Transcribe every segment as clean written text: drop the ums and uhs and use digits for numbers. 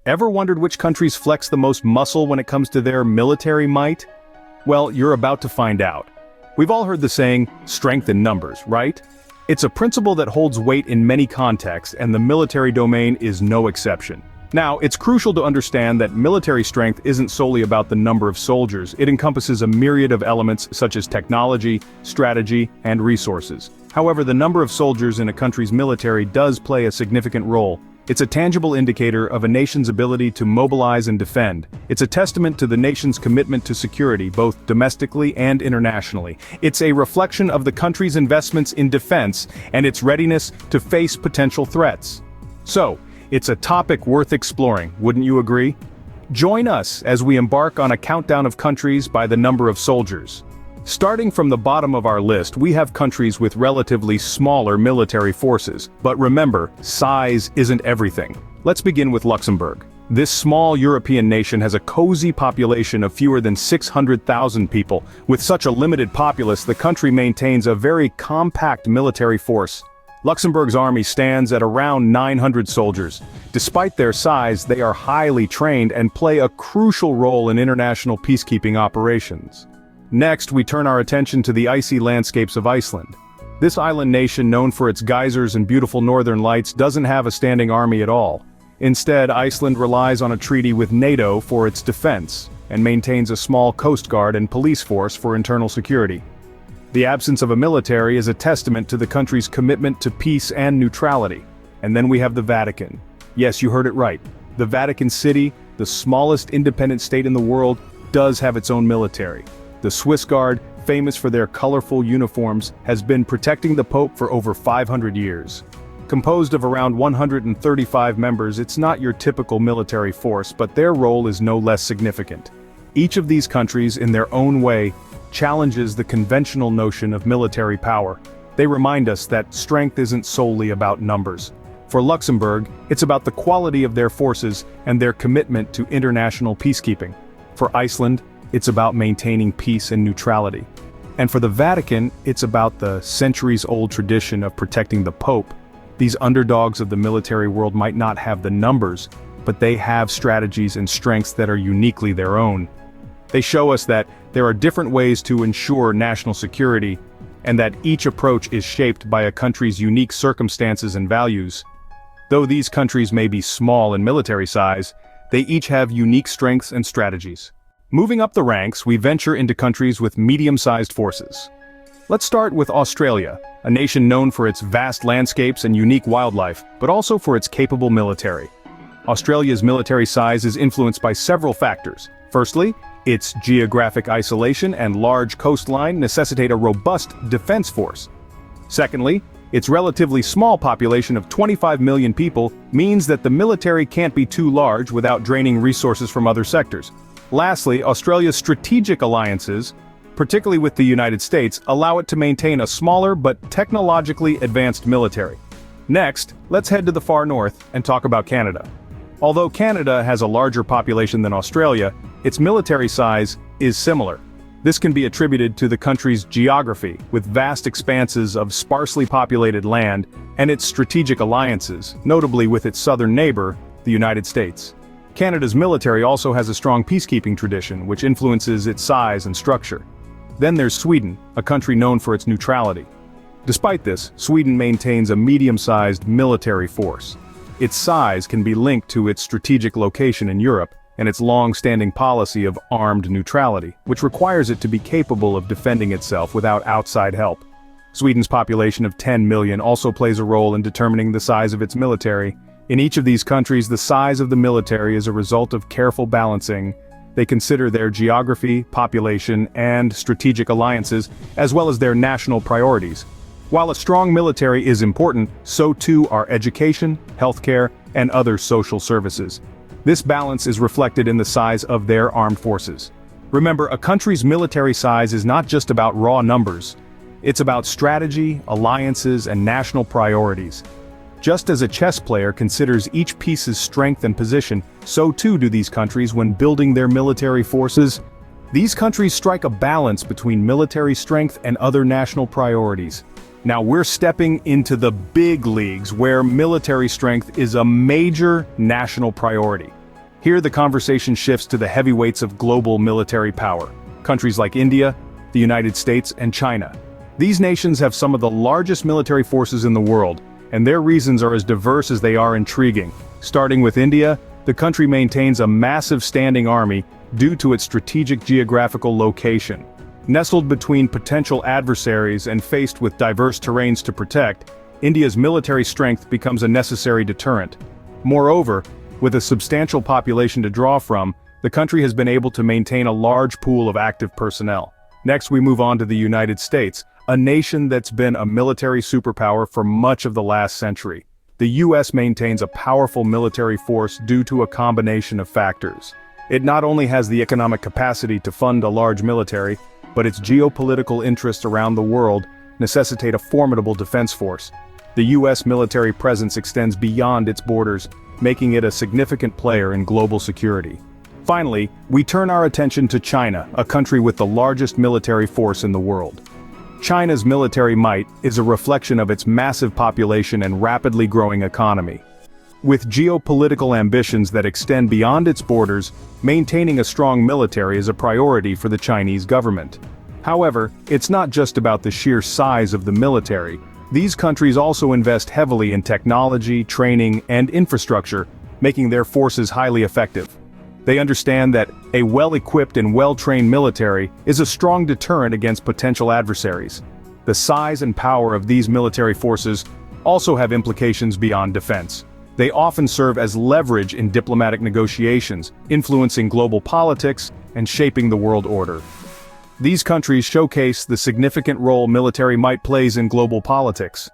Ever wondered which countries flex the most muscle when it comes to their military might? Well, you're about to find out. We've all heard the saying, strength in numbers, right? It's a principle that holds weight in many contexts, and the military domain is no exception. Now, it's crucial to understand that military strength isn't solely about the number of soldiers. It encompasses a myriad of elements such as technology, strategy, and resources. However, the number of soldiers in a country's military does play a significant role. It's a tangible indicator of a nation's ability to mobilize and defend. It's a testament to the nation's commitment to security, both domestically and internationally. It's a reflection of the country's investments in defense and its readiness to face potential threats. So, it's a topic worth exploring, wouldn't you agree? Join us as we embark on a countdown of countries by the number of soldiers. Starting from the bottom of our list, we have countries with relatively smaller military forces. But remember, size isn't everything. Let's begin with Luxembourg. This small European nation has a cozy population of fewer than 600,000 people. With such a limited populace, the country maintains a very compact military force. Luxembourg's army stands at around 900 soldiers. Despite their size, they are highly trained and play a crucial role in international peacekeeping operations. Next, we turn our attention to the icy landscapes of Iceland. This island nation, known for its geysers and beautiful northern lights, doesn't have a standing army at all. Instead, Iceland relies on a treaty with NATO for its defense, and maintains a small coast guard and police force for internal security. The absence of a military is a testament to the country's commitment to peace and neutrality. And then we have the Vatican. Yes, you heard it right. The Vatican City, the smallest independent state in the world, does have its own military. The Swiss Guard, famous for their colorful uniforms, has been protecting the Pope for over 500 years. Composed of around 135 members, it's not your typical military force, but their role is no less significant. Each of these countries, in their own way, challenges the conventional notion of military power. They remind us that strength isn't solely about numbers. For Luxembourg, it's about the quality of their forces and their commitment to international peacekeeping. For Iceland, it's about maintaining peace and neutrality. And for the Vatican, it's about the centuries-old tradition of protecting the Pope. These underdogs of the military world might not have the numbers, but they have strategies and strengths that are uniquely their own. They show us that there are different ways to ensure national security, and that each approach is shaped by a country's unique circumstances and values. Though these countries may be small in military size, they each have unique strengths and strategies. Moving up the ranks, we venture into countries with medium-sized forces. Let's start with Australia, a nation known for its vast landscapes and unique wildlife, but also for its capable military. Australia's military size is influenced by several factors. Firstly, its geographic isolation and large coastline necessitate a robust defense force. Secondly, its relatively small population of 25 million people means that the military can't be too large without draining resources from other sectors. Lastly, Australia's strategic alliances, particularly with the United States, allow it to maintain a smaller but technologically advanced military. Next, let's head to the far north and talk about Canada. Although Canada has a larger population than Australia, its military size is similar. This can be attributed to the country's geography, with vast expanses of sparsely populated land, and its strategic alliances, notably with its southern neighbor, the United States. Canada's military also has a strong peacekeeping tradition, which influences its size and structure. Then there's Sweden, a country known for its neutrality. Despite this, Sweden maintains a medium-sized military force. Its size can be linked to its strategic location in Europe, and its long-standing policy of armed neutrality, which requires it to be capable of defending itself without outside help. Sweden's population of 10 million also plays a role in determining the size of its military. In each of these countries, the size of the military is a result of careful balancing. They consider their geography, population, and strategic alliances, as well as their national priorities. While a strong military is important, so too are education, healthcare, and other social services. This balance is reflected in the size of their armed forces. Remember, a country's military size is not just about raw numbers. It's about strategy, alliances, and national priorities. Just as a chess player considers each piece's strength and position, so too do these countries when building their military forces. These countries strike a balance between military strength and other national priorities. Now we're stepping into the big leagues where military strength is a major national priority. Here the conversation shifts to the heavyweights of global military power, countries like India, the United States, and China. These nations have some of the largest military forces in the world, and their reasons are as diverse as they are intriguing. Starting with India, the country maintains a massive standing army due to its strategic geographical location. Nestled between potential adversaries and faced with diverse terrains to protect, India's military strength becomes a necessary deterrent. Moreover, with a substantial population to draw from, the country has been able to maintain a large pool of active personnel. Next we move on to the United States, a nation that's been a military superpower for much of the last century. The US maintains a powerful military force due to a combination of factors. It not only has the economic capacity to fund a large military, but its geopolitical interests around the world necessitate a formidable defense force. The US military presence extends beyond its borders, making it a significant player in global security. Finally, we turn our attention to China, a country with the largest military force in the world. China's military might is a reflection of its massive population and rapidly growing economy. With geopolitical ambitions that extend beyond its borders, maintaining a strong military is a priority for the Chinese government. However, it's not just about the sheer size of the military. These countries also invest heavily in technology, training, and infrastructure, making their forces highly effective. They understand that a well-equipped and well-trained military is a strong deterrent against potential adversaries. The size and power of these military forces also have implications beyond defense. They often serve as leverage in diplomatic negotiations, influencing global politics and shaping the world order. These countries showcase the significant role military might plays in global politics.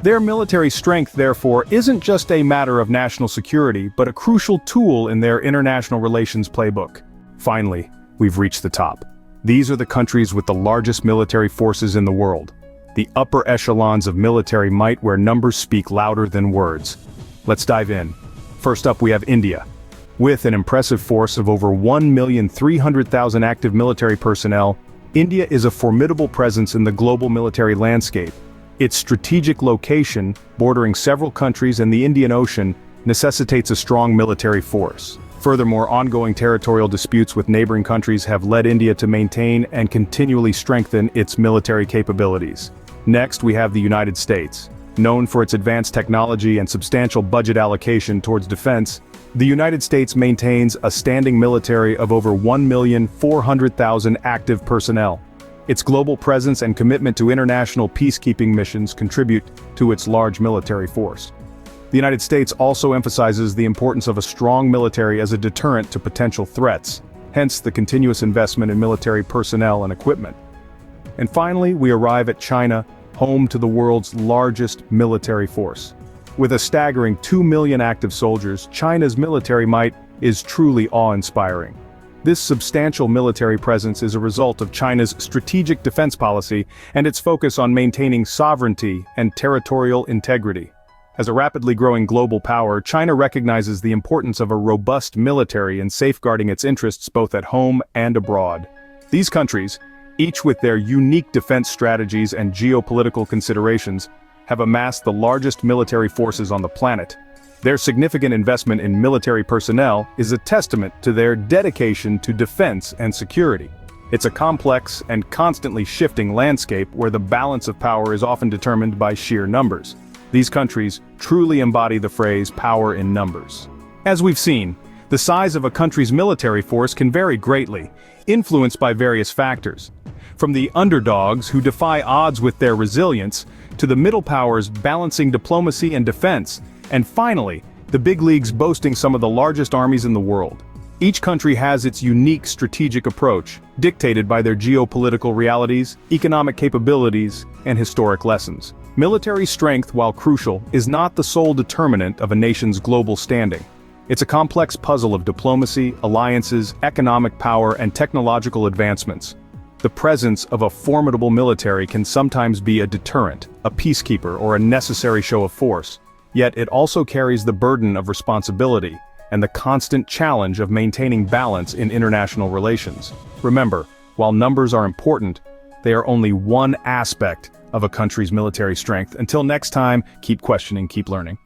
Their military strength, therefore, isn't just a matter of national security, but a crucial tool in their international relations playbook. Finally, we've reached the top. These are the countries with the largest military forces in the world. The upper echelons of military might where numbers speak louder than words. Let's dive in. First up we have India. With an impressive force of over 1,300,000 active military personnel, India is a formidable presence in the global military landscape. Its strategic location, bordering several countries and the Indian Ocean, necessitates a strong military force. Furthermore, ongoing territorial disputes with neighboring countries have led India to maintain and continually strengthen its military capabilities. Next, we have the United States. Known for its advanced technology and substantial budget allocation towards defense, the United States maintains a standing military of over 1,400,000 active personnel. Its global presence and commitment to international peacekeeping missions contribute to its large military force. The United States also emphasizes the importance of a strong military as a deterrent to potential threats, hence the continuous investment in military personnel and equipment. And finally, we arrive at China, home to the world's largest military force. With a staggering 2 million active soldiers, China's military might is truly awe-inspiring. This substantial military presence is a result of China's strategic defense policy and its focus on maintaining sovereignty and territorial integrity. As a rapidly growing global power, China recognizes the importance of a robust military in safeguarding its interests both at home and abroad. These countries, each with their unique defense strategies and geopolitical considerations, have amassed the largest military forces on the planet. Their significant investment in military personnel is a testament to their dedication to defense and security. It's a complex and constantly shifting landscape where the balance of power is often determined by sheer numbers. These countries truly embody the phrase "power in numbers." As we've seen, the size of a country's military force can vary greatly, influenced by various factors. From the underdogs who defy odds with their resilience, to the middle powers balancing diplomacy and defense, and finally, the big leagues boasting some of the largest armies in the world. Each country has its unique strategic approach, dictated by their geopolitical realities, economic capabilities, and historic lessons. Military strength, while crucial, is not the sole determinant of a nation's global standing. It's a complex puzzle of diplomacy, alliances, economic power, and technological advancements. The presence of a formidable military can sometimes be a deterrent, a peacekeeper, or a necessary show of force. Yet it also carries the burden of responsibility and the constant challenge of maintaining balance in international relations. Remember, while numbers are important, they are only one aspect of a country's military strength. Until next time, keep questioning, keep learning.